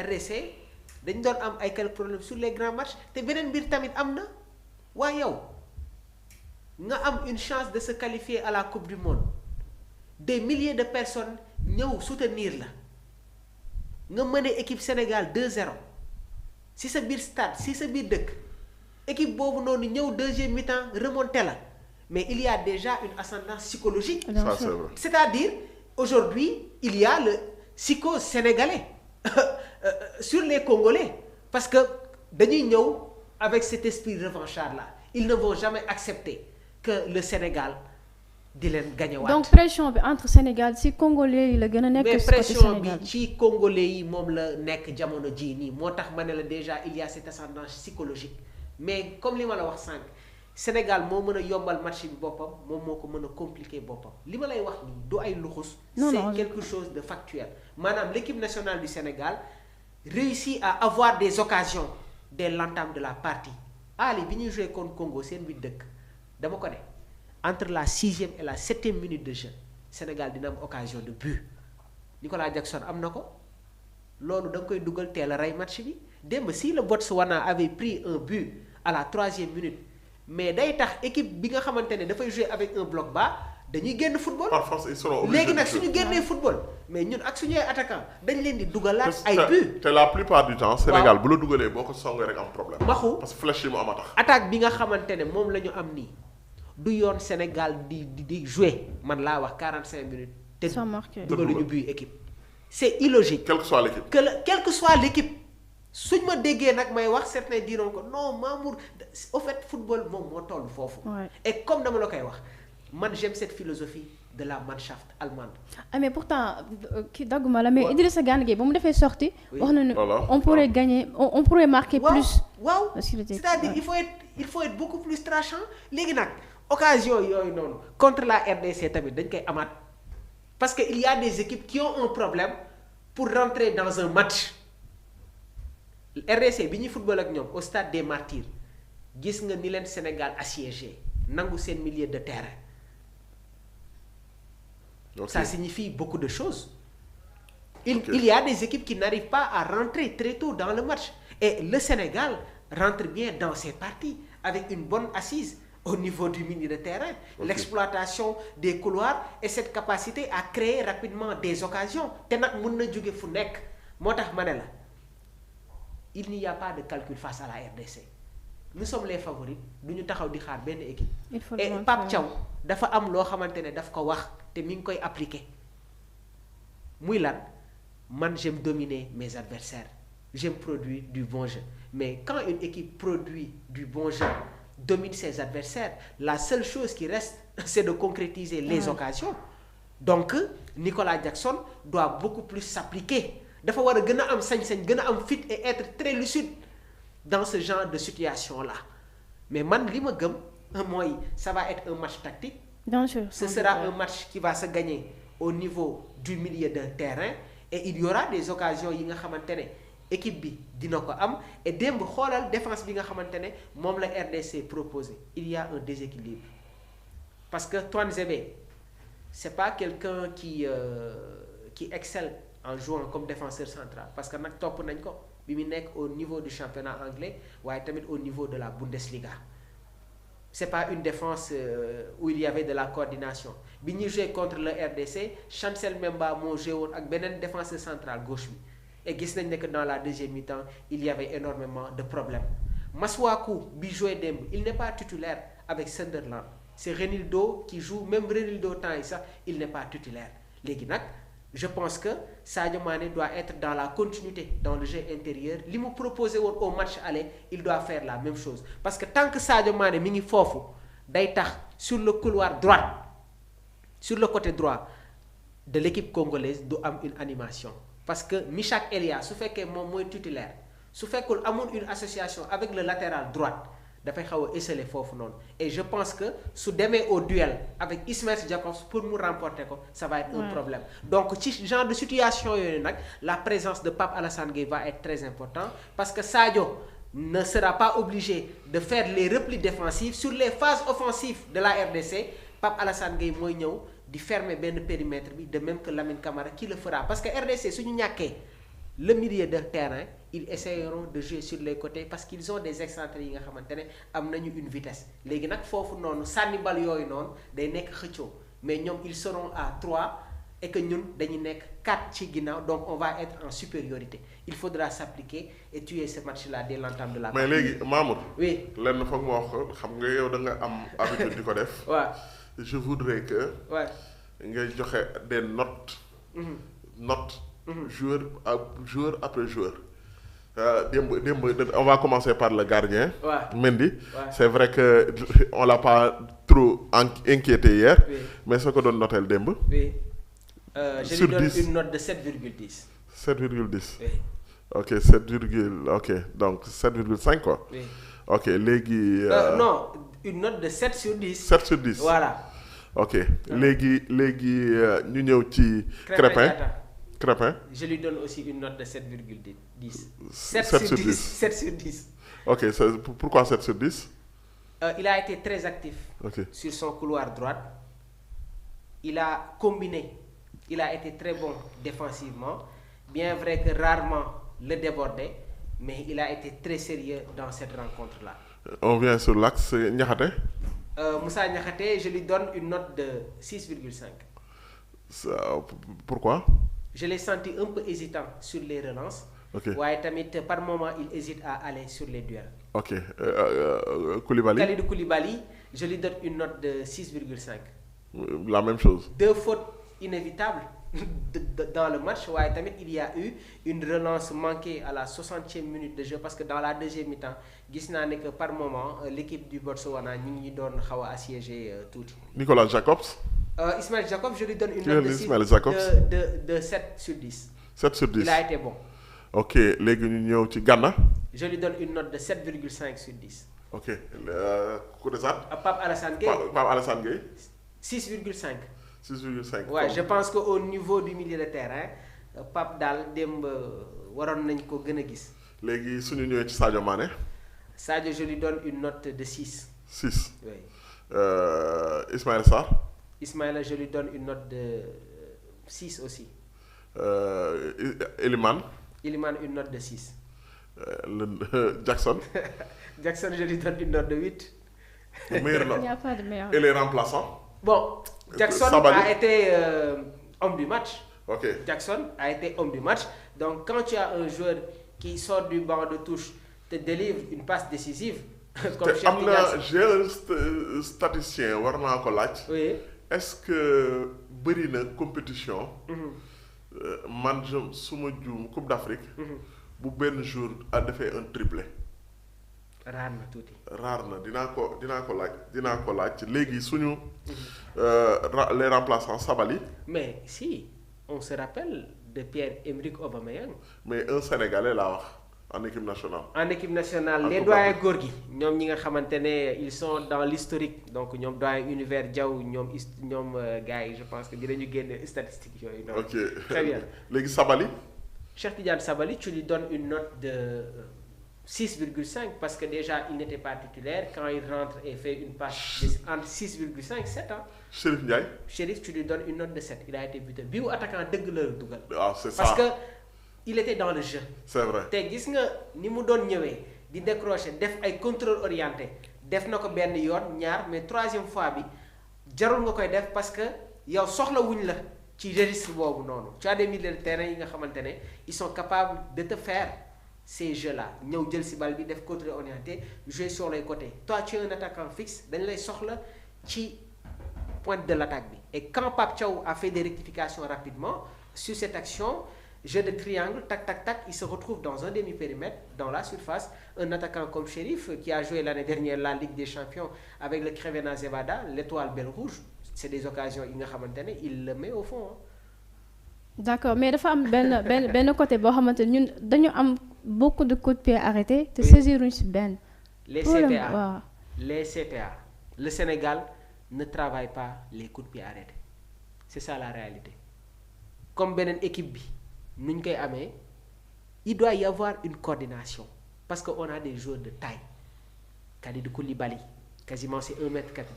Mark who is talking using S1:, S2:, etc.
S1: RDC dañ doon am ay quelques problèmes sur les grands matchs te beneen mbir tamit am na waaye yow nga am une chance de se qualifier à la coupe du monde des milliers de personnes ñëw soutenir la nga mëne équipe Sénégal 2-0 si sa biir stade si sa biir dëkk équipe boobu noonu ñëw deuxième mi-temps remonté la mais il y a déjà une ascendance psychologique.
S2: Ça, c'est vrai.
S1: C'est-à-dire aujourd'hui il y a le psycho sénégalais sur les Congolais parce que dañuy ñëw avec cet esprit revanchard là ils ne vont jamais accepter que le Sénégal di leen gañewaat.
S3: donc pression bi entre Sénégal ci Congolais yi la gën a nekk.
S1: mais
S3: ci côté
S1: pression
S3: Sénégal
S1: bi ci Congolais yi moom la nekk jamono jii nii moo tax ma ne la déjà il y a cette ascendance psychologique mais comme li ma la wax sànq Sénégal moo mën a yombal match bi boppam moom moo ko mën a compliquer boppam li ma lay wax nii du ay luxus.
S3: Non,
S1: c'est
S3: non,
S1: quelque chose de factuel maanaam l'équipe nationale du Sénégal réussit à avoir des occasions dès l'entame de la partie Ali bi ñuy joué contre Congo seen biir dëkk dama ko ne entre la 6e et la 7e minute de jeu Sénégal dina am occasion de but Nicolas Jackson am na ko loolu da nga koy dugal teel a rey match bi démb si le Botswana avait pris un but à la 3e minute mais day tax équipe bi nga xamante ne dafay jouer avec un bloc bas dañuy génn football.
S2: Par force, ils seront obligés
S1: léegi nag
S2: de
S1: suñu génnee football mais ñun ak suñuy attaquant dañ leen di dugalaat ay but.
S2: te la plupart du temps Sénégal bu la dugalee boo ko songee rek am problème.
S1: maxu
S2: parce que flèche yi mu am a tax.
S1: attaque bi nga xamante ne moom la ñu am nii du yoon Sénégal di jouer man laa wax 45 minutes. te
S3: sans marquer.
S1: dugaluñu but équipe. c'est illogique.
S2: quelle que soit l'équipe.
S1: Quelle que soit l'équipe suñ ma déggee nag may wax certains diront que non Mamour au fait football moom moo toll foofu.
S3: Ouais.
S1: et comme dama la koy wax man j'aime cette philosophie de la Mannschaft allemande.
S3: ah mais pourtant kii dagguma la mais
S1: Ouais.
S3: Idrissa Gana Gueye ba mu defee sortie
S1: Oui.
S3: wax na ne
S2: Voilà.
S3: on pourrait gagner on pourrait marquer plus.
S1: waaw
S3: Parce qu'il était-
S1: c'est-à-dire
S3: ouais.
S1: il faut être beaucoup plus tranchant léegi nag occasion yooyu noonu contre la RDC tamit dañ koy amaat parce que il y a des équipes qui ont un problème pour rentrer dans un match RDC bi ñuy football ak ñoom au stade des Martyrs gis nga ni leen Sénégal assiégé nangu seen milieu de terrain
S2: Ok.
S1: ça signifie beaucoup de choses.
S2: Ok.
S1: Il y a des équipes qui n'arrivent pas à rentrer très tôt dans le match. Et le Sénégal rentre bien dans ses parties avec une bonne assise au niveau du milieu de terrain.
S2: Ok.
S1: L'exploitation des couloirs et cette capacité à créer rapidement des occasions. te nag mën na jóge fu nekk moo tax ma ne la il n'y a pas de calcul face à la RDC. Nous sommes les favoris du ñu taxaw di xaar benn équipe.
S3: Il faut
S1: et
S3: le
S1: Pape
S3: montrer.
S1: Thiaw dafa am loo xamante ne daf ko wax te mi ngi koy appliquer muy lan man j'aime dominer mes adversaires j'aime produire du bon jeu mais quand une équipe produit du bon jeu domine ses adversaires la seule chose qui reste c'est de concrétiser les
S3: Ouais.
S1: occasions donc Nicolas Jackson doit beaucoup plus s'appliquer dafa war a gën a am sañ-sañ gën a am fit et être très lucide dans ce genre de situation là mais man li ma gëm mooy ça va être un match tactique.
S3: Bien sûr.
S1: Ce sera un match qui va se gagner au niveau du milieu de terrain et il y aura des occasions yi nga xamante ne équipe bi dina ko am et démb xoolal défense bi nga xamante ne moom la RDC proposé il y a un déséquilibre parce que Tuanzebe c'est pas quelqu'un qui excelle en jouant comme défenseur central parce que nag topp nañ ko bi mu nekk au niveau du championnat anglais waaye tamit au niveau de la Bundesliga. C'est pas une défense où il y avait de la coordination bi ñuy joué contre le RDC Chancel Memba moo joué woon ak beneen défenseur central gauche bi et gis nañ ne que dans la deuxième mi-temps il y avait énormément de problèmes Masuaku bi joué démb il n'est pas titulaire avec Sunderland c'est Renildo qui joue même Renildo temps yi sax il n'est pas titulaire léegi nag je pense que Sadio Mané doit être dans la continuité dans le jeu intérieur li mu proposé woon au match aller il doit faire la même chose parce que tant que Sadio Mané mi ngi foofu day tax sur le couloir droit sur le côté droit de l'équipe congolaise du am une animation parce que Michak Elia su fekkee moom mooy titulaire su fekkul amul une association avec le latéral droit dafay xaw a esseler foofu noonu et je pense que su demee au duel avec Ismaël Jakobs pour mu remporter ko ça va être un problème donc ci genre de situation yooyu nag la présence de Pape Alassane Gueye va être très important parce que Sadio ne sera pas obligé de faire les replis défensifs sur les phases offensives de la RDC Pape Alassane Gueye mooy ñëw di fermer benn périmètre bi de même que Lamine Camara qui le fera parce que RDC suñu ñàkkee le milieu de terrain ils essaieront de jouer sur les côtés parce qu'ils ont des excentrés yi nga xamante ne am nañu une vitesse léegi nag foofu noonu sànni bal yooyu noonu day nekk xëccoo mais ñoom ils seront à 3 et que ñun dañu nekk 4 ci ginnaaw donc on va être en supériorité il faudra s'appliquer et tuer ce match-là dès l'entame de la
S2: mais
S1: partie.
S2: léegi Mamour.
S1: oui
S2: lenn foog ma wax ko xam nga yow da nga am habitude di ko def.
S1: waaw
S2: je voudrais que.
S1: waaw.
S2: ngay joxe des notes. notes. joueur après joueur. démb on va commencer par le gardien.
S1: waaw
S2: Mendy.
S1: Ouais.
S2: C'est vrai que on l'a pas trop inquiété hier.
S1: Oui.
S2: mais soo ko doon noter démb.
S1: oui je
S2: Sur
S1: lui donne
S2: 10.
S1: une note de 7,10.
S2: 7,10.
S1: oui
S2: ok 7, ok donc 7,5 quoi.
S1: oui.
S2: ok léegi.
S1: Non une note de 7 sur 10.
S2: 7 sur 10.
S1: voilà.
S2: ok léegi ñu ñëw ci. Crépin Crépin.
S1: Je lui donne aussi une note de 7,10.
S2: 7
S1: 7
S2: sur
S1: sur 10.
S2: 10.
S1: 7 sur 10.
S2: ok pourquoi 7 sur 10.
S1: Il a été très actif
S2: ok
S1: sur son couloir droite. Il a combiné. Il a été très bon défensivement. Bien vrai que rarement le débordait, mais il a été très sérieux dans cette rencontre-là.
S2: on vient sur l'axe Niakhaté.
S1: Moussa Niakhaté, je lui donne une note de 6,5.
S2: Pourquoi.
S1: Je l'ai senti un peu hésitant sur les relances.
S2: ok
S1: waaye tamit par moment il hésite à aller sur les duels.
S2: ok Koulibaly.
S1: Kalidou Koulibaly, je lui donne une note de 6,5.
S2: La même chose.
S1: 2 fautes inévitables dans le match waaye tamit il y a eu une relance manquée à la 60e minute de jeu parce que dans la deuxième mi-temps gis naa ne que par moment l'équipe du Botswana ñu ngi doon xaw a assiégé tuuti.
S2: Nicolas Jacobs.
S1: Ismaël Jacobs, je lui donne une
S2: Tu
S1: note
S2: veux
S1: de
S2: Ismaël Jacobs?
S1: de 7 sur 10.
S2: 7 sur 10.
S1: Il a été bon.
S2: ok léegi ñu ñëw ci Ghana.
S1: Je lui donne une note de 7,5 sur 10.
S2: ok ku desaat.
S1: Pape Alassane Gueye,
S2: Pape Alassane Gueye.
S1: 6,5.
S2: 6,5.
S1: Ouais, je pense qu'au niveau du milieu de terrain Pape daal démb waroon nañ ko gën a gis.
S2: léegi suñu ñëwee ci Sadio Mané.
S1: Sadio, je lui donne une note de 6.
S2: 6.
S1: Oui.
S2: Ismaël Sarr.
S1: Ismaïla, je lui donne une note de 6 aussi.
S2: Elimane.
S1: Iliman, une note de 6.
S2: Jackson.
S1: Jackson, je lui donne une note de 8.
S2: meilleur
S3: Il n'y
S2: note.
S3: a pas de meilleur.
S2: Et les remplaçants.
S1: Bon, Jackson
S2: Sabali.
S1: a été homme du match.
S2: ok
S1: Jackson a été homme du match. Donc quand tu as un joueur qui sort du banc de touche, te délivre une passe décisive, comme
S2: te
S1: Cheikh
S2: am na
S1: Tidiane.
S2: j'ai un statisticien war naa ko laaj.
S1: Oui.
S2: est-ce que bëri na compétition. man su ma juum Coupe d'Afrique. bu benn jour a defee un triplé.
S1: Raar na tuuti.
S2: raar na dinaa ko laaj léegi suñu les remplaçants Sabali.
S1: Mais si, on se rappelle de Pierre-Emerick Aubameyang.
S2: mais un Sénégalais laa wax en équipe nationale.
S1: En équipe nationale,
S2: En
S1: les
S2: Coupe
S1: doyens
S2: d'Afrique.
S1: góor gi ñoom ñi nga xamante ne ils sont dans l'historique donc ñoom doyen Univers Diaw ñoom gars yi je pense que dinañu génne statistiques yooyu noonu.
S2: ok
S1: Très bien.
S2: léegi Sabali.
S1: Cheikh Tidiane Sabali, tu lui donnes une note de 6,5 parce que déjà il n'était pas titulaire quand il rentre et fait une passe entre 6,5 7 ans.
S2: Chérif Ndiaye.
S1: Chérif, tu lui donnes une note de 7. Il a été buteur bi wu attaquant dëgg la dugal.
S2: ah c'est ça
S1: Parce que il était dans le jeu.
S2: c'est vrai.
S1: te gis nga ni mu doon ñëwee di décrocher def ay contrôle orienté def na ko benn yoon ñaar mais troisième fois bi jarul nga koy def parce que yow soxla wuñ la ci registre boobu noonu. Tu as des milieux de terrain yi nga xamante ne ils sont capables de te faire ces jeux là ñëw jël si bal bi def contrôle orienté jouer sur les côtés. Toi tu es un attaquant fixe dañ lay soxla ci pointe de l'attaque bi. Et quand Pape Thiaw a fait des rectifications rapidement sur cette action, jeu de triangle, tac tac tac, il se retrouve dans un demi-périmètre, dans la surface. Un attaquant comme Chérif, qui a joué l'année dernière la Ligue des Champions avec le Crevena Zevada, l'étoile belle rouge, c'est des occasions yi nga xamante ne il le met au fond.
S3: D'accord, mais dafa am benn côté boo xamante ne ñun dañu am beaucoup de coups de pied arrêtés te saisiruñ si benn.
S1: Les
S3: Problème,
S1: CPA,
S3: waaw.
S1: les CPA. Le Sénégal ne travaille pas les coups de pied arrêtés. C'est ça la réalité. Comme beneen équipe bi nu ñu koy amee il doit y avoir une coordination parce que on a des joueurs de taille. Kalidou Koulibaly quasiment c'est 1 mètre 80.